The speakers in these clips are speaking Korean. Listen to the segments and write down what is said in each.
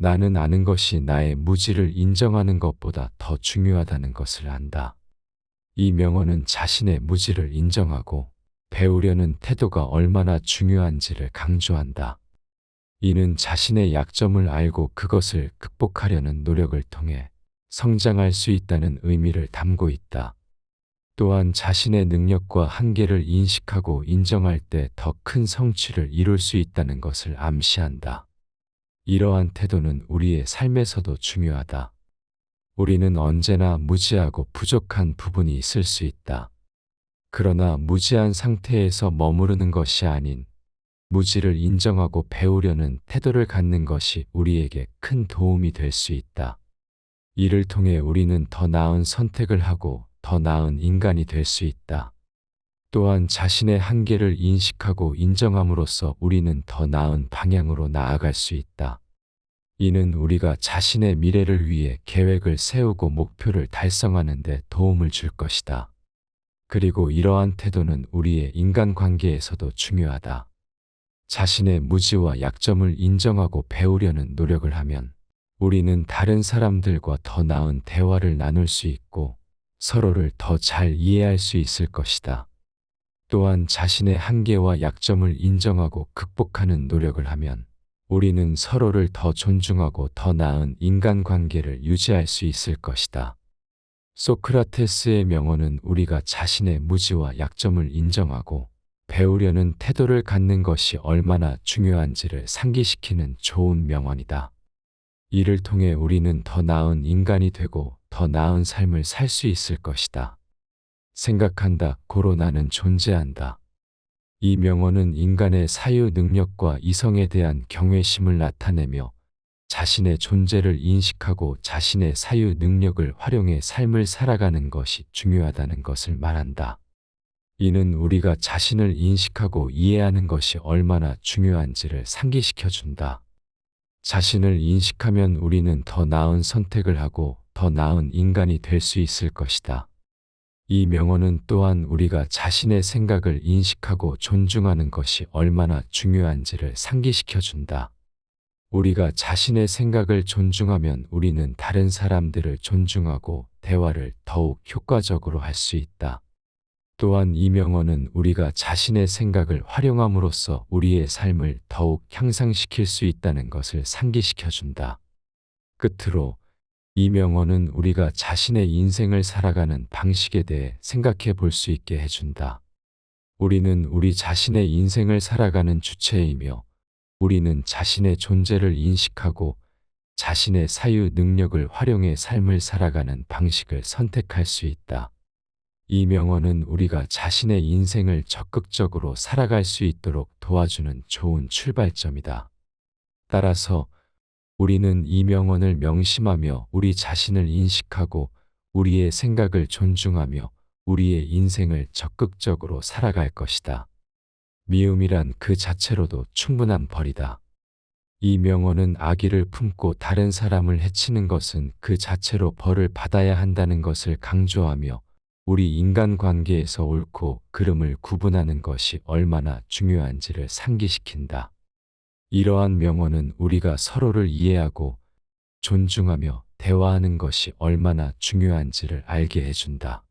나는 아는 것이 나의 무지를 인정하는 것보다 더 중요하다는 것을 안다. 이 명언은 자신의 무지를 인정하고 배우려는 태도가 얼마나 중요한지를 강조한다. 이는 자신의 약점을 알고 그것을 극복하려는 노력을 통해 성장할 수 있다는 의미를 담고 있다. 또한 자신의 능력과 한계를 인식하고 인정할 때 더 큰 성취를 이룰 수 있다는 것을 암시한다. 이러한 태도는 우리의 삶에서도 중요하다. 우리는 언제나 무지하고 부족한 부분이 있을 수 있다. 그러나 무지한 상태에서 머무르는 것이 아닌 무지를 인정하고 배우려는 태도를 갖는 것이 우리에게 큰 도움이 될 수 있다. 이를 통해 우리는 더 나은 선택을 하고 더 나은 인간이 될 수 있다. 또한 자신의 한계를 인식하고 인정함으로써 우리는 더 나은 방향으로 나아갈 수 있다. 이는 우리가 자신의 미래를 위해 계획을 세우고 목표를 달성하는 데 도움을 줄 것이다. 그리고 이러한 태도는 우리의 인간관계에서도 중요하다. 자신의 무지와 약점을 인정하고 배우려는 노력을 하면 우리는 다른 사람들과 더 나은 대화를 나눌 수 있고 서로를 더 잘 이해할 수 있을 것이다. 또한 자신의 한계와 약점을 인정하고 극복하는 노력을 하면 우리는 서로를 더 존중하고 더 나은 인간관계를 유지할 수 있을 것이다. 소크라테스의 명언은 우리가 자신의 무지와 약점을 인정하고 배우려는 태도를 갖는 것이 얼마나 중요한지를 상기시키는 좋은 명언이다. 이를 통해 우리는 더 나은 인간이 되고 더 나은 삶을 살 수 있을 것이다. 생각한다, 고로 나는 존재한다. 이 명언은 인간의 사유 능력과 이성에 대한 경외심을 나타내며 자신의 존재를 인식하고 자신의 사유 능력을 활용해 삶을 살아가는 것이 중요하다는 것을 말한다. 이는 우리가 자신을 인식하고 이해하는 것이 얼마나 중요한지를 상기시켜준다. 자신을 인식하면 우리는 더 나은 선택을 하고 더 나은 인간이 될 수 있을 것이다. 이 명언은 또한 우리가 자신의 생각을 인식하고 존중하는 것이 얼마나 중요한지를 상기시켜준다. 우리가 자신의 생각을 존중하면 우리는 다른 사람들을 존중하고 대화를 더욱 효과적으로 할 수 있다. 또한 이 명언은 우리가 자신의 생각을 활용함으로써 우리의 삶을 더욱 향상시킬 수 있다는 것을 상기시켜준다. 끝으로 이 명언은 우리가 자신의 인생을 살아가는 방식에 대해 생각해 볼 수 있게 해준다. 우리는 우리 자신의 인생을 살아가는 주체이며 우리는 자신의 존재를 인식하고 자신의 사유 능력을 활용해 삶을 살아가는 방식을 선택할 수 있다. 이 명언은 우리가 자신의 인생을 적극적으로 살아갈 수 있도록 도와주는 좋은 출발점이다. 따라서 우리는 이 명언을 명심하며 우리 자신을 인식하고 우리의 생각을 존중하며 우리의 인생을 적극적으로 살아갈 것이다. 미움이란 그 자체로도 충분한 벌이다. 이 명언은 악의를 품고 다른 사람을 해치는 것은 그 자체로 벌을 받아야 한다는 것을 강조하며 우리 인간관계에서 옳고 그름을 구분하는 것이 얼마나 중요한지를 상기시킨다. 이러한 명언은 우리가 서로를 이해하고 존중하며 대화하는 것이 얼마나 중요한지를 알게 해준다.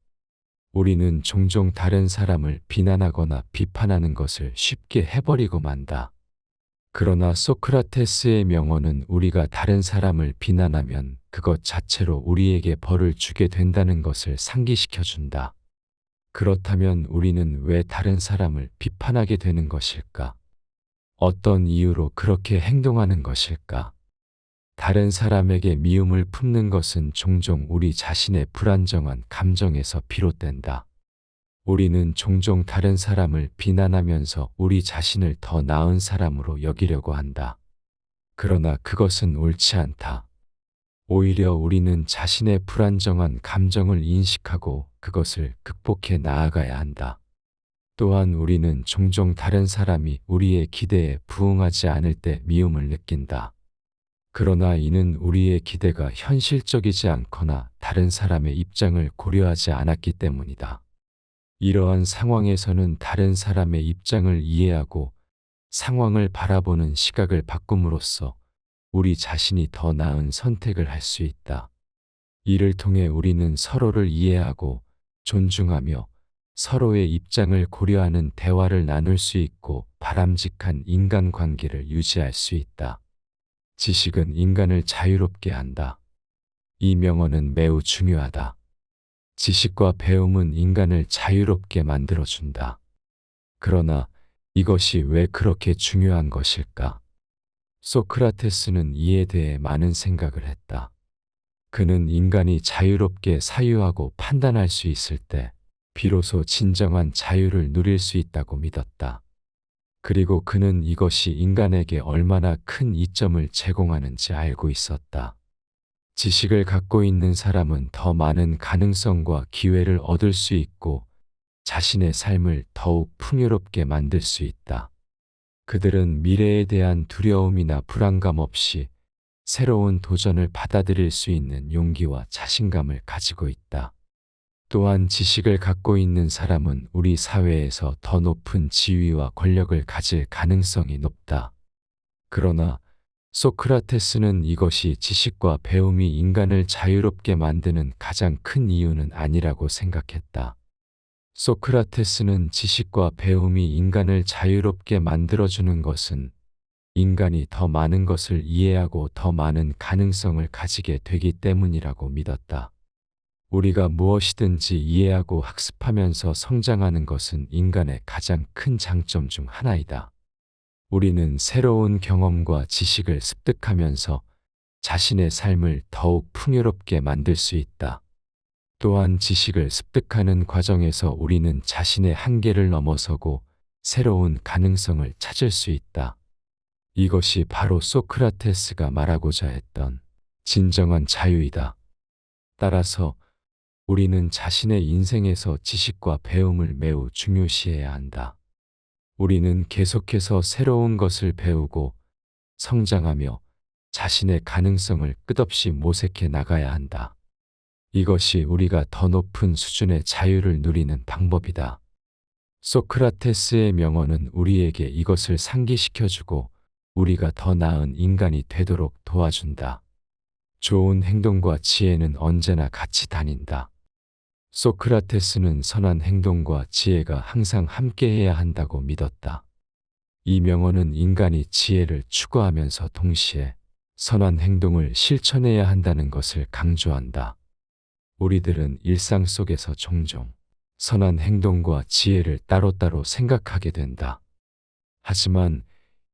우리는 종종 다른 사람을 비난하거나 비판하는 것을 쉽게 해버리고 만다. 그러나 소크라테스의 명언은 우리가 다른 사람을 비난하면 그것 자체로 우리에게 벌을 주게 된다는 것을 상기시켜준다. 그렇다면 우리는 왜 다른 사람을 비판하게 되는 것일까? 어떤 이유로 그렇게 행동하는 것일까? 다른 사람에게 미움을 품는 것은 종종 우리 자신의 불안정한 감정에서 비롯된다. 우리는 종종 다른 사람을 비난하면서 우리 자신을 더 나은 사람으로 여기려고 한다. 그러나 그것은 옳지 않다. 오히려 우리는 자신의 불안정한 감정을 인식하고 그것을 극복해 나아가야 한다. 또한 우리는 종종 다른 사람이 우리의 기대에 부응하지 않을 때 미움을 느낀다. 그러나 이는 우리의 기대가 현실적이지 않거나 다른 사람의 입장을 고려하지 않았기 때문이다. 이러한 상황에서는 다른 사람의 입장을 이해하고 상황을 바라보는 시각을 바꿈으로써 우리 자신이 더 나은 선택을 할 수 있다. 이를 통해 우리는 서로를 이해하고 존중하며 서로의 입장을 고려하는 대화를 나눌 수 있고 바람직한 인간관계를 유지할 수 있다. 지식은 인간을 자유롭게 한다. 이 명언은 매우 중요하다. 지식과 배움은 인간을 자유롭게 만들어준다. 그러나 이것이 왜 그렇게 중요한 것일까? 소크라테스는 이에 대해 많은 생각을 했다. 그는 인간이 자유롭게 사유하고 판단할 수 있을 때 비로소 진정한 자유를 누릴 수 있다고 믿었다. 그리고 그는 이것이 인간에게 얼마나 큰 이점을 제공하는지 알고 있었다. 지식을 갖고 있는 사람은 더 많은 가능성과 기회를 얻을 수 있고 자신의 삶을 더욱 풍요롭게 만들 수 있다. 그들은 미래에 대한 두려움이나 불안감 없이 새로운 도전을 받아들일 수 있는 용기와 자신감을 가지고 있다. 또한 지식을 갖고 있는 사람은 우리 사회에서 더 높은 지위와 권력을 가질 가능성이 높다. 그러나 소크라테스는 이것이 지식과 배움이 인간을 자유롭게 만드는 가장 큰 이유는 아니라고 생각했다. 소크라테스는 지식과 배움이 인간을 자유롭게 만들어주는 것은 인간이 더 많은 것을 이해하고 더 많은 가능성을 가지게 되기 때문이라고 믿었다. 우리가 무엇이든지 이해하고 학습하면서 성장하는 것은 인간의 가장 큰 장점 중 하나이다. 우리는 새로운 경험과 지식을 습득하면서 자신의 삶을 더욱 풍요롭게 만들 수 있다. 또한 지식을 습득하는 과정에서 우리는 자신의 한계를 넘어서고 새로운 가능성을 찾을 수 있다. 이것이 바로 소크라테스가 말하고자 했던 진정한 자유이다. 따라서 우리는 자신의 인생에서 지식과 배움을 매우 중요시해야 한다. 우리는 계속해서 새로운 것을 배우고 성장하며 자신의 가능성을 끝없이 모색해 나가야 한다. 이것이 우리가 더 높은 수준의 자유를 누리는 방법이다. 소크라테스의 명언은 우리에게 이것을 상기시켜주고 우리가 더 나은 인간이 되도록 도와준다. 좋은 행동과 지혜는 언제나 같이 다닌다. 소크라테스는 선한 행동과 지혜가 항상 함께해야 한다고 믿었다. 이 명언은 인간이 지혜를 추구하면서 동시에 선한 행동을 실천해야 한다는 것을 강조한다. 우리들은 일상 속에서 종종 선한 행동과 지혜를 따로따로 생각하게 된다. 하지만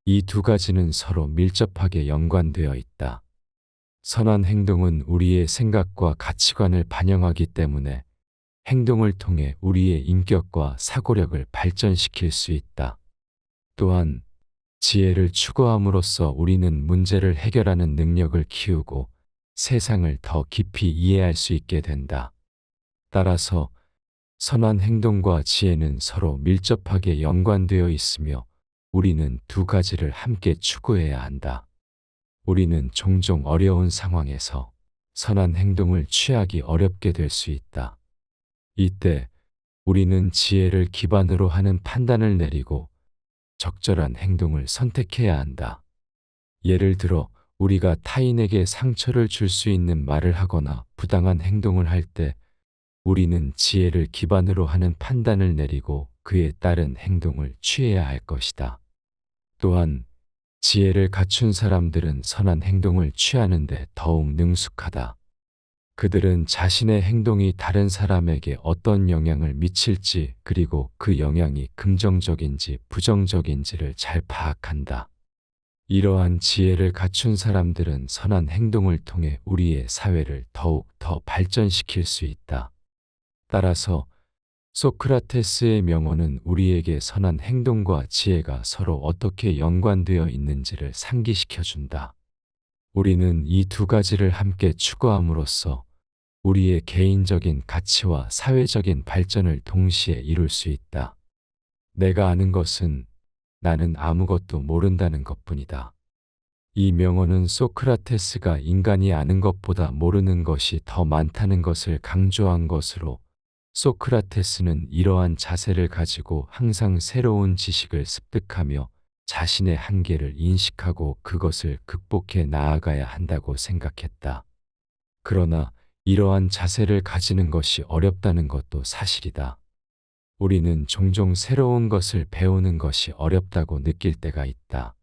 이 두 가지는 서로 밀접하게 연관되어 있다. 선한 행동은 우리의 생각과 가치관을 반영하기 때문에 행동을 통해 우리의 인격과 사고력을 발전시킬 수 있다. 또한 지혜를 추구함으로써 우리는 문제를 해결하는 능력을 키우고 세상을 더 깊이 이해할 수 있게 된다. 따라서 선한 행동과 지혜는 서로 밀접하게 연관되어 있으며 우리는 두 가지를 함께 추구해야 한다. 우리는 종종 어려운 상황에서 선한 행동을 취하기 어렵게 될 수 있다. 이때 우리는 지혜를 기반으로 하는 판단을 내리고 적절한 행동을 선택해야 한다. 예를 들어 우리가 타인에게 상처를 줄 수 있는 말을 하거나 부당한 행동을 할 때 우리는 지혜를 기반으로 하는 판단을 내리고 그에 따른 행동을 취해야 할 것이다. 또한 지혜를 갖춘 사람들은 선한 행동을 취하는데 더욱 능숙하다. 그들은 자신의 행동이 다른 사람에게 어떤 영향을 미칠지 그리고 그 영향이 긍정적인지 부정적인지를 잘 파악한다. 이러한 지혜를 갖춘 사람들은 선한 행동을 통해 우리의 사회를 더욱 더 발전시킬 수 있다. 따라서 소크라테스의 명언은 우리에게 선한 행동과 지혜가 서로 어떻게 연관되어 있는지를 상기시켜준다. 우리는 이 두 가지를 함께 추구함으로써 우리의 개인적인 가치와 사회적인 발전을 동시에 이룰 수 있다. 내가 아는 것은 나는 아무것도 모른다는 것뿐이다. 이 명언은 소크라테스가 인간이 아는 것보다 모르는 것이 더 많다는 것을 강조한 것으로 소크라테스는 이러한 자세를 가지고 항상 새로운 지식을 습득하며 자신의 한계를 인식하고 그것을 극복해 나아가야 한다고 생각했다. 그러나 이러한 자세를 가지는 것이 어렵다는 것도 사실이다. 우리는 종종 새로운 것을 배우는 것이 어렵다고 느낄 때가 있다.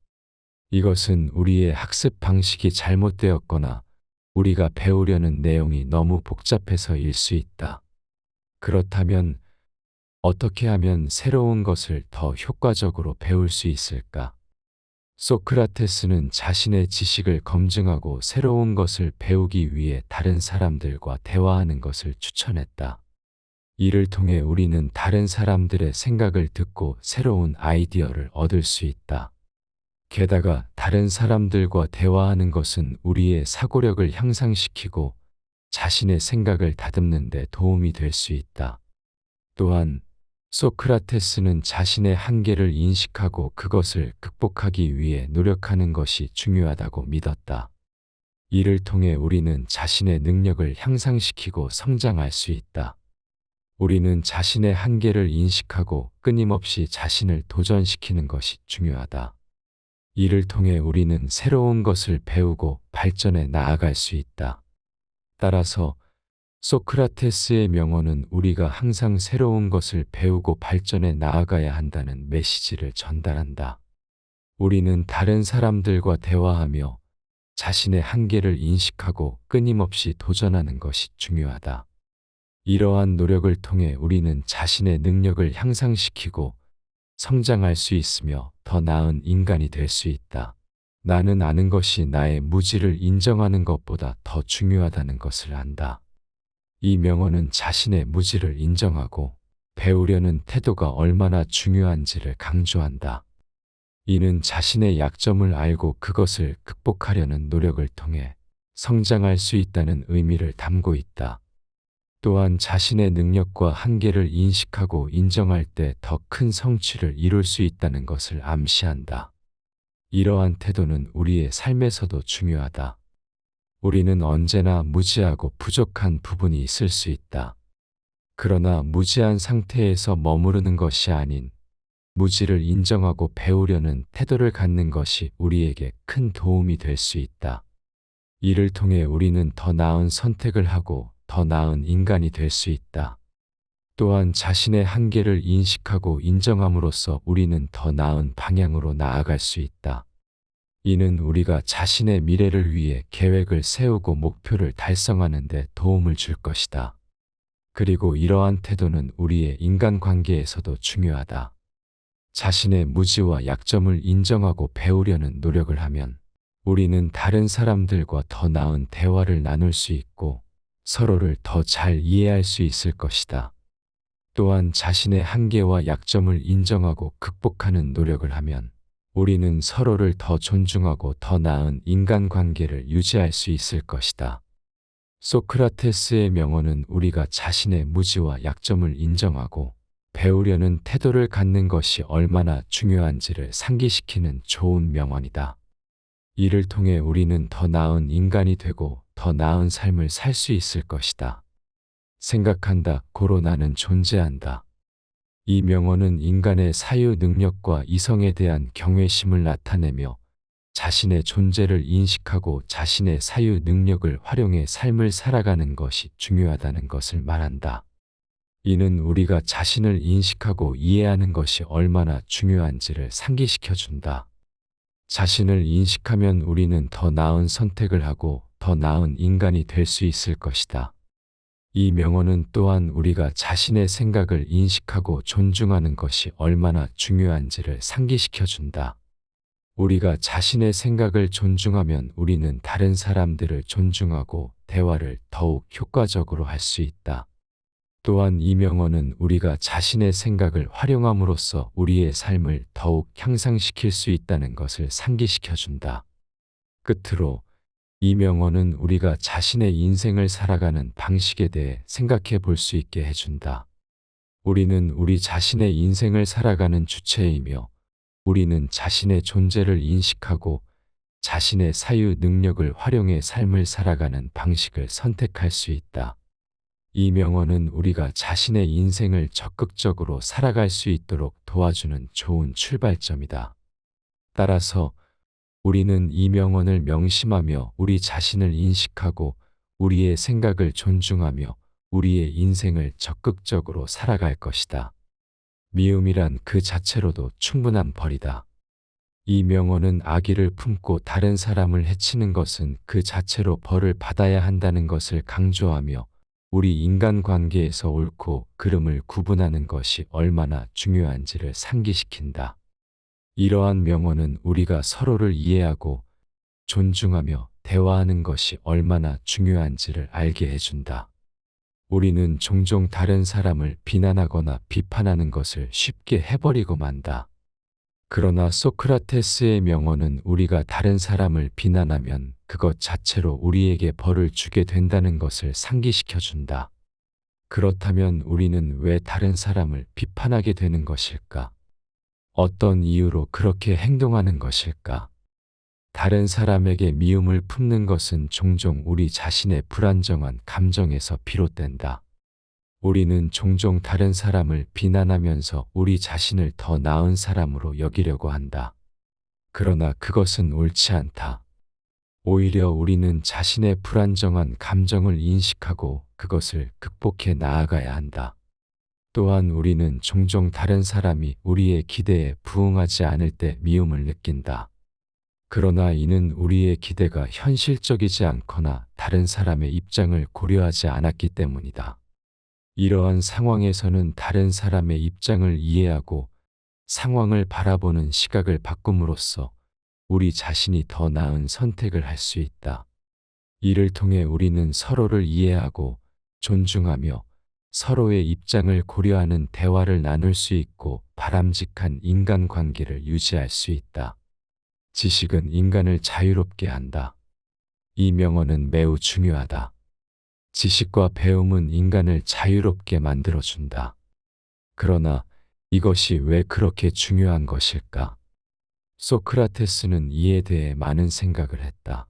이것은 우리의 학습 방식이 잘못되었거나 우리가 배우려는 내용이 너무 복잡해서일 수 있다. 그렇다면 어떻게 하면 새로운 것을 더 효과적으로 배울 수 있을까? 소크라테스는 자신의 지식을 검증하고 새로운 것을 배우기 위해 다른 사람들과 대화하는 것을 추천했다. 이를 통해 우리는 다른 사람들의 생각을 듣고 새로운 아이디어를 얻을 수 있다. 게다가 다른 사람들과 대화하는 것은 우리의 사고력을 향상시키고 자신의 생각을 다듬는 데 도움이 될 수 있다. 또한 소크라테스는 자신의 한계를 인식하고 그것을 극복하기 위해 노력하는 것이 중요하다고 믿었다. 이를 통해 우리는 자신의 능력을 향상시키고 성장할 수 있다. 우리는 자신의 한계를 인식하고 끊임없이 자신을 도전시키는 것이 중요하다. 이를 통해 우리는 새로운 것을 배우고 발전해 나아갈 수 있다. 따라서 소크라테스의 명언은 우리가 항상 새로운 것을 배우고 발전해 나아가야 한다는 메시지를 전달한다. 우리는 다른 사람들과 대화하며 자신의 한계를 인식하고 끊임없이 도전하는 것이 중요하다. 이러한 노력을 통해 우리는 자신의 능력을 향상시키고 성장할 수 있으며 더 나은 인간이 될 수 있다. 나는 아는 것이 나의 무지를 인정하는 것보다 더 중요하다는 것을 안다. 이 명언은 자신의 무지를 인정하고 배우려는 태도가 얼마나 중요한지를 강조한다. 이는 자신의 약점을 알고 그것을 극복하려는 노력을 통해 성장할 수 있다는 의미를 담고 있다. 또한 자신의 능력과 한계를 인식하고 인정할 때 더 큰 성취를 이룰 수 있다는 것을 암시한다. 이러한 태도는 우리의 삶에서도 중요하다. 우리는 언제나 무지하고 부족한 부분이 있을 수 있다. 그러나 무지한 상태에서 머무르는 것이 아닌 무지를 인정하고 배우려는 태도를 갖는 것이 우리에게 큰 도움이 될 수 있다. 이를 통해 우리는 더 나은 선택을 하고 더 나은 인간이 될 수 있다. 또한 자신의 한계를 인식하고 인정함으로써 우리는 더 나은 방향으로 나아갈 수 있다. 이는 우리가 자신의 미래를 위해 계획을 세우고 목표를 달성하는 데 도움을 줄 것이다. 그리고 이러한 태도는 우리의 인간관계에서도 중요하다. 자신의 무지와 약점을 인정하고 배우려는 노력을 하면 우리는 다른 사람들과 더 나은 대화를 나눌 수 있고 서로를 더 잘 이해할 수 있을 것이다. 또한 자신의 한계와 약점을 인정하고 극복하는 노력을 하면 우리는 서로를 더 존중하고 더 나은 인간관계를 유지할 수 있을 것이다. 소크라테스의 명언은 우리가 자신의 무지와 약점을 인정하고 배우려는 태도를 갖는 것이 얼마나 중요한지를 상기시키는 좋은 명언이다. 이를 통해 우리는 더 나은 인간이 되고 더 나은 삶을 살 수 있을 것이다. 생각한다, 고로 나는 존재한다. 이 명언은 인간의 사유 능력과 이성에 대한 경외심을 나타내며 자신의 존재를 인식하고 자신의 사유 능력을 활용해 삶을 살아가는 것이 중요하다는 것을 말한다. 이는 우리가 자신을 인식하고 이해하는 것이 얼마나 중요한지를 상기시켜준다. 자신을 인식하면 우리는 더 나은 선택을 하고 더 나은 인간이 될 수 있을 것이다. 이 명언은 또한 우리가 자신의 생각을 인식하고 존중하는 것이 얼마나 중요한지를 상기시켜준다. 우리가 자신의 생각을 존중하면 우리는 다른 사람들을 존중하고 대화를 더욱 효과적으로 할 수 있다. 또한 이 명언은 우리가 자신의 생각을 활용함으로써 우리의 삶을 더욱 향상시킬 수 있다는 것을 상기시켜준다. 끝으로 이 명언은 우리가 자신의 인생을 살아가는 방식에 대해 생각해 볼 수 있게 해준다. 우리는 우리 자신의 인생을 살아가는 주체이며 우리는 자신의 존재를 인식하고 자신의 사유 능력을 활용해 삶을 살아가는 방식을 선택할 수 있다. 이 명언은 우리가 자신의 인생을 적극적으로 살아갈 수 있도록 도와주는 좋은 출발점이다. 따라서 우리는 이 명언을 명심하며 우리 자신을 인식하고 우리의 생각을 존중하며 우리의 인생을 적극적으로 살아갈 것이다. 미움이란 그 자체로도 충분한 벌이다. 이 명언은 악의를 품고 다른 사람을 해치는 것은 그 자체로 벌을 받아야 한다는 것을 강조하며 우리 인간관계에서 옳고 그름을 구분하는 것이 얼마나 중요한지를 상기시킨다. 이러한 명언은 우리가 서로를 이해하고 존중하며 대화하는 것이 얼마나 중요한지를 알게 해준다. 우리는 종종 다른 사람을 비난하거나 비판하는 것을 쉽게 해버리고 만다. 그러나 소크라테스의 명언은 우리가 다른 사람을 비난하면 그것 자체로 우리에게 벌을 주게 된다는 것을 상기시켜준다. 그렇다면 우리는 왜 다른 사람을 비판하게 되는 것일까? 어떤 이유로 그렇게 행동하는 것일까? 다른 사람에게 미움을 품는 것은 종종 우리 자신의 불안정한 감정에서 비롯된다. 우리는 종종 다른 사람을 비난하면서 우리 자신을 더 나은 사람으로 여기려고 한다. 그러나 그것은 옳지 않다. 오히려 우리는 자신의 불안정한 감정을 인식하고 그것을 극복해 나아가야 한다. 또한 우리는 종종 다른 사람이 우리의 기대에 부응하지 않을 때 미움을 느낀다. 그러나 이는 우리의 기대가 현실적이지 않거나 다른 사람의 입장을 고려하지 않았기 때문이다. 이러한 상황에서는 다른 사람의 입장을 이해하고 상황을 바라보는 시각을 바꿈으로써 우리 자신이 더 나은 선택을 할 수 있다. 이를 통해 우리는 서로를 이해하고 존중하며 서로의 입장을 고려하는 대화를 나눌 수 있고 바람직한 인간관계를 유지할 수 있다. 지식은 인간을 자유롭게 한다. 이 명언은 매우 중요하다. 지식과 배움은 인간을 자유롭게 만들어준다. 그러나 이것이 왜 그렇게 중요한 것일까? 소크라테스는 이에 대해 많은 생각을 했다.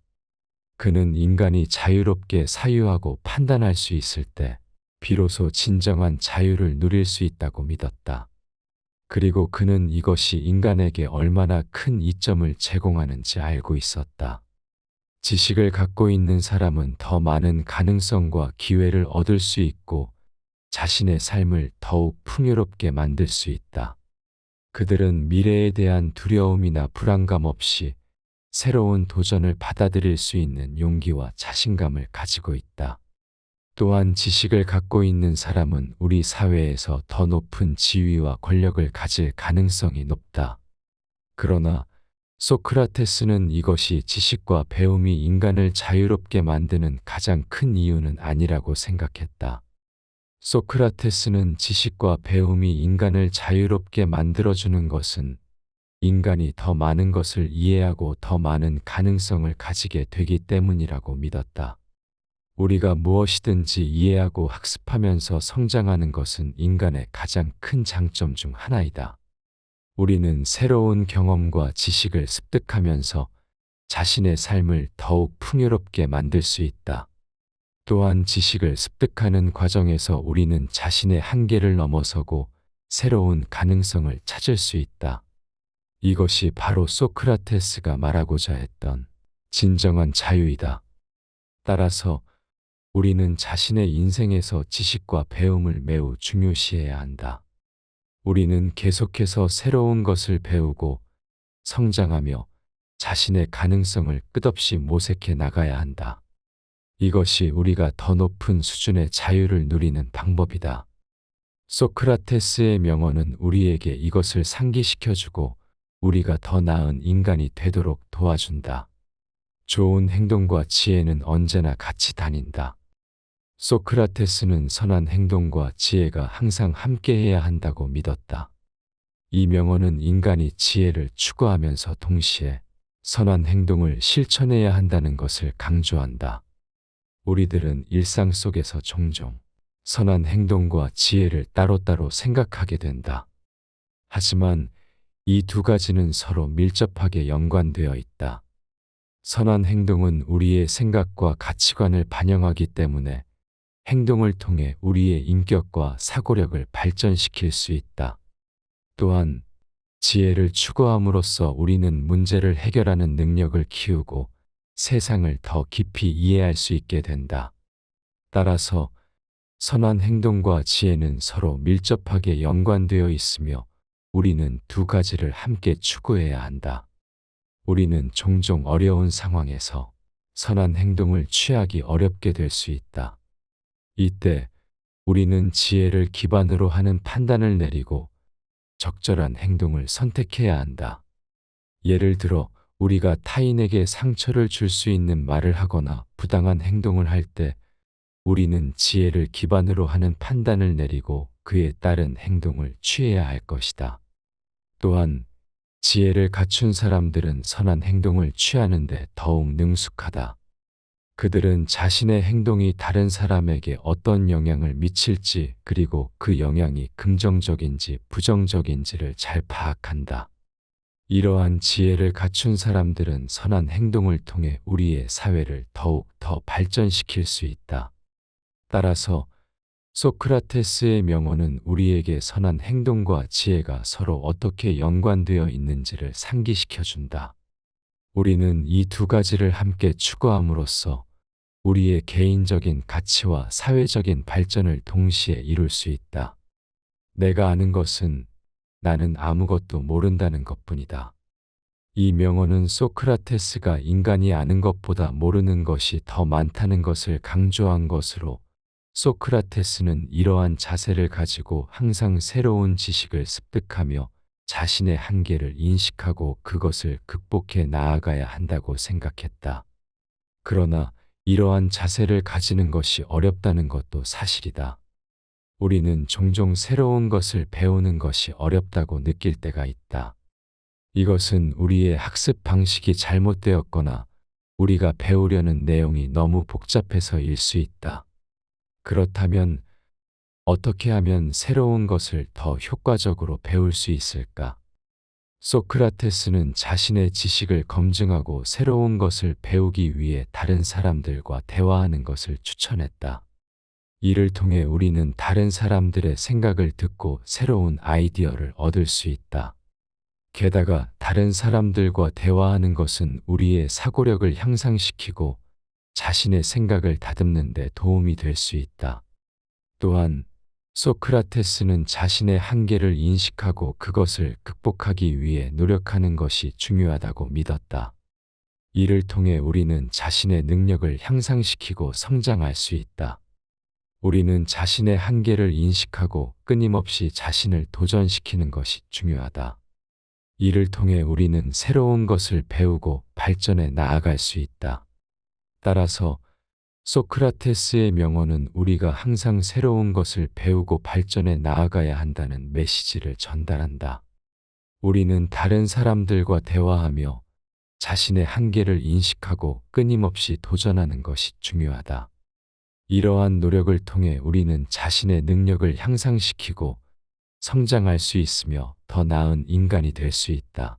그는 인간이 자유롭게 사유하고 판단할 수 있을 때 비로소 진정한 자유를 누릴 수 있다고 믿었다. 그리고 그는 이것이 인간에게 얼마나 큰 이점을 제공하는지 알고 있었다. 지식을 갖고 있는 사람은 더 많은 가능성과 기회를 얻을 수 있고 자신의 삶을 더욱 풍요롭게 만들 수 있다. 그들은 미래에 대한 두려움이나 불안감 없이 새로운 도전을 받아들일 수 있는 용기와 자신감을 가지고 있다. 또한 지식을 갖고 있는 사람은 우리 사회에서 더 높은 지위와 권력을 가질 가능성이 높다. 그러나 소크라테스는 이것이 지식과 배움이 인간을 자유롭게 만드는 가장 큰 이유는 아니라고 생각했다. 소크라테스는 지식과 배움이 인간을 자유롭게 만들어주는 것은 인간이 더 많은 것을 이해하고 더 많은 가능성을 가지게 되기 때문이라고 믿었다. 우리가 무엇이든지 이해하고 학습하면서 성장하는 것은 인간의 가장 큰 장점 중 하나이다. 우리는 새로운 경험과 지식을 습득하면서 자신의 삶을 더욱 풍요롭게 만들 수 있다. 또한 지식을 습득하는 과정에서 우리는 자신의 한계를 넘어서고 새로운 가능성을 찾을 수 있다. 이것이 바로 소크라테스가 말하고자 했던 진정한 자유이다. 따라서 우리는 자신의 인생에서 지식과 배움을 매우 중요시해야 한다. 우리는 계속해서 새로운 것을 배우고 성장하며 자신의 가능성을 끝없이 모색해 나가야 한다. 이것이 우리가 더 높은 수준의 자유를 누리는 방법이다. 소크라테스의 명언은 우리에게 이것을 상기시켜주고 우리가 더 나은 인간이 되도록 도와준다. 좋은 행동과 지혜는 언제나 같이 다닌다. 소크라테스는 선한 행동과 지혜가 항상 함께해야 한다고 믿었다. 이 명언은 인간이 지혜를 추구하면서 동시에 선한 행동을 실천해야 한다는 것을 강조한다. 우리들은 일상 속에서 종종 선한 행동과 지혜를 따로따로 생각하게 된다. 하지만 이 두 가지는 서로 밀접하게 연관되어 있다. 선한 행동은 우리의 생각과 가치관을 반영하기 때문에 행동을 통해 우리의 인격과 사고력을 발전시킬 수 있다. 또한 지혜를 추구함으로써 우리는 문제를 해결하는 능력을 키우고 세상을 더 깊이 이해할 수 있게 된다. 따라서 선한 행동과 지혜는 서로 밀접하게 연관되어 있으며 우리는 두 가지를 함께 추구해야 한다. 우리는 종종 어려운 상황에서 선한 행동을 취하기 어렵게 될 수 있다. 이때 우리는 지혜를 기반으로 하는 판단을 내리고 적절한 행동을 선택해야 한다. 예를 들어 우리가 타인에게 상처를 줄 수 있는 말을 하거나 부당한 행동을 할 때 우리는 지혜를 기반으로 하는 판단을 내리고 그에 따른 행동을 취해야 할 것이다. 또한 지혜를 갖춘 사람들은 선한 행동을 취하는데 더욱 능숙하다. 그들은 자신의 행동이 다른 사람에게 어떤 영향을 미칠지 그리고 그 영향이 긍정적인지 부정적인지를 잘 파악한다. 이러한 지혜를 갖춘 사람들은 선한 행동을 통해 우리의 사회를 더욱 더 발전시킬 수 있다. 따라서 소크라테스의 명언은 우리에게 선한 행동과 지혜가 서로 어떻게 연관되어 있는지를 상기시켜 준다. 우리는 이 두 가지를 함께 추구함으로써 우리의 개인적인 가치와 사회적인 발전을 동시에 이룰 수 있다. 내가 아는 것은 나는 아무것도 모른다는 것뿐이다. 이 명언은 소크라테스가 인간이 아는 것보다 모르는 것이 더 많다는 것을 강조한 것으로 소크라테스는 이러한 자세를 가지고 항상 새로운 지식을 습득하며 자신의 한계를 인식하고 그것을 극복해 나아가야 한다고 생각했다. 그러나 이러한 자세를 가지는 것이 어렵다는 것도 사실이다. 우리는 종종 새로운 것을 배우는 것이 어렵다고 느낄 때가 있다. 이것은 우리의 학습 방식이 잘못되었거나 우리가 배우려는 내용이 너무 복잡해서일 수 있다. 그렇다면 어떻게 하면 새로운 것을 더 효과적으로 배울 수 있을까? 소크라테스는 자신의 지식을 검증하고 새로운 것을 배우기 위해 다른 사람들과 대화하는 것을 추천했다. 이를 통해 우리는 다른 사람들의 생각을 듣고 새로운 아이디어를 얻을 수 있다. 게다가 다른 사람들과 대화하는 것은 우리의 사고력을 향상시키고 자신의 생각을 다듬는 데 도움이 될 수 있다. 또한 소크라테스는 자신의 한계를 인식하고 그것을 극복하기 위해 노력하는 것이 중요하다고 믿었다. 이를 통해 우리는 자신의 능력을 향상시키고 성장할 수 있다. 우리는 자신의 한계를 인식하고 끊임없이 자신을 도전시키는 것이 중요하다. 이를 통해 우리는 새로운 것을 배우고 발전해 나아갈 수 있다. 따라서 소크라테스의 명언은 우리가 항상 새로운 것을 배우고 발전해 나아가야 한다는 메시지를 전달한다. 우리는 다른 사람들과 대화하며 자신의 한계를 인식하고 끊임없이 도전하는 것이 중요하다. 이러한 노력을 통해 우리는 자신의 능력을 향상시키고 성장할 수 있으며 더 나은 인간이 될 수 있다.